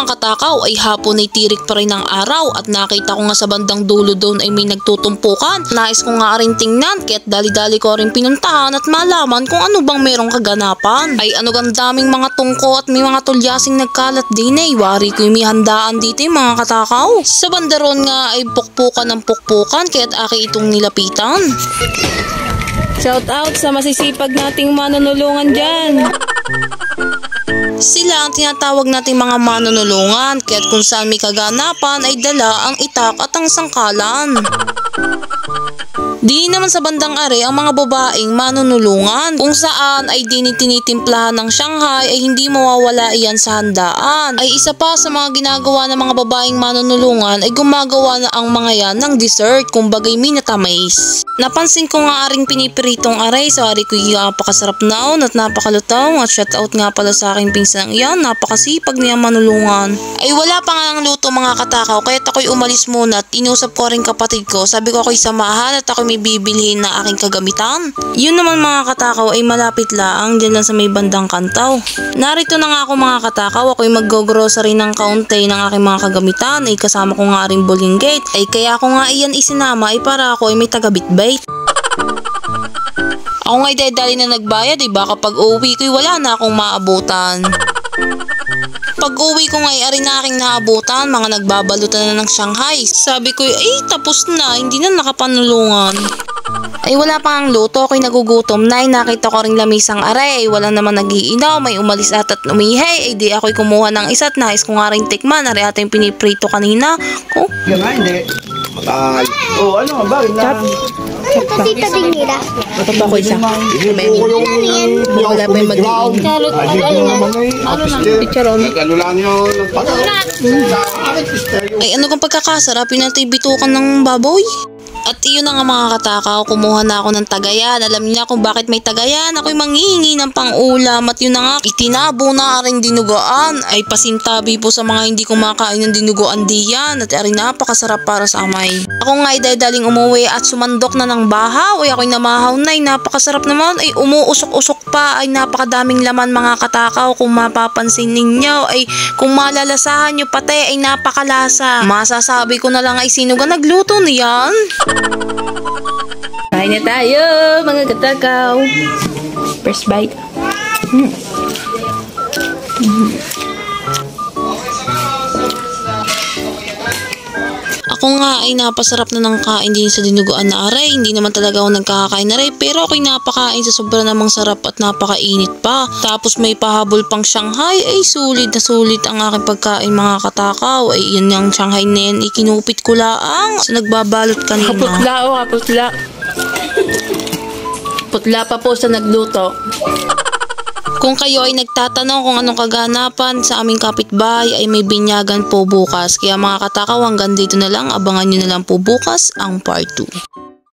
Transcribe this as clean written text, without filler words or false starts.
mga katakaw ay hapon ay tirik pa rin ang araw at nakita ko nga sa bandang dulo doon ay may nagtutumpukan. Nais ko nga rin tingnan kaya't dali-dali ko rin pinuntahan at malaman kung ano bang merong kaganapan. Ay ano gang daming mga tungko at may mga tulyasing nagkalat din ay wari ko yung may handaan dito yung mga katakaw. Sa bandaron nga ay pukpukan ng pukpukan kaya't aki itong nilapitan. Shout out sa masisipag nating manunulungan dyan. Sila ang tinatawag nating mga manunulungan kaya't kung saan may kaganapan ay dala ang itak at ang sangkalan. Di naman sa bandang are ang mga babaeng manunulungan kung saan ay tinitimplahan ng Shanghai ay hindi mawawala iyan sa handaan. Ay isa pa sa mga ginagawa ng mga babaeng manunulungan ay gumagawa na ang mga yan ng dessert kumbagay minatamis. Napansin ko nga aring pinipiritong aray so ari ko yung napakasarap naon at napakalutaw at shout out nga pala sa aking pinsan yan napakasipag niya manulungan. Ay wala pa nga ng luto mga katakaw kaya't ako'y umalis muna at inusap ko rin kapatid ko sabi ko ako'y samahan at ako'y may bibilhin na aking kagamitan. Yun naman mga katakaw ay malapit lang dyan lang sa may bandang Kantaw. Narito na nga ako mga katakaw ako'y mag-grocery ng kaunti ng aking mga kagamitan ay kasama ko nga rin bowling gate ay kaya ko nga iyan isinama ay para ako ay may taga-bitbait. Ako nga'y dahil na nagbayad ay baka pag uwi ko'y wala na akong maabutan. Pag uwi ko nga'y ari na aking naabutan, mga nagbabalutan na ng Shanghai. Sabi ko ay tapos na, hindi na nakapanulungan. Ay wala pang luto, ako'y nagugutom na, ay nakita ko ring lamisang aray, ay walang naman nagiinaw, may umalis at umihay, ay di ako'y kumuha ng isa at nais ko nga rin tikman, ari ating piniprito kanina. Oh. Yan nga, hindi. Matay. Oh, ano nga ba? Kasi tabing nila. Matapa ko isa. Wala pa yung mag-iin. Picharon. Ay ano kang pagkakasarap, pinatay bitukan ng baboy? At iyon na nga mga katakaw, kumuha na ako ng tagayan. Alam niya kung bakit may tagayan. Ako'y manghihingi ng pang-ulam at yun na nga, itinabo na aring dinuguan. Ay pasintabi po sa mga hindi kumakain ng dinuguan diyan at aring napakasarap para sa amay. Ako nga ay daling umuwi at sumandok na ng bahaw. Ay ako'y namahaw na ay napakasarap naman. Ay umuusok-usok pa ay napakadaming laman mga katakaw. Kung mapapansin ninyo ay kung malalasahan nyo pati ay napakalasa. Masasabi ko na lang ay sino ga nagluto niyan? Kain na tayo, mga katakaw. First bite. Ako nga ay napasarap na ng kain din sa dinuguan na aray. Hindi naman talaga ako nagkakain na aray pero ako'y napakain sa sobra namang sarap at napakainit pa. Tapos may pahabol pang Shanghai ay sulit na sulit ang aking pagkain mga katakaw. Ay yun yung Shanghai na yan ikinupit ko laang sa nagbabalot kanina. Kaputla o kaputla. Putla pa po sa nagluto. Kung kayo ay nagtatanong kung anong kaganapan sa aming kapitbahay ay may binyagan po bukas. Kaya mga katakaw hanggang dito na lang. Abangan nyo na lang po bukas ang part 2.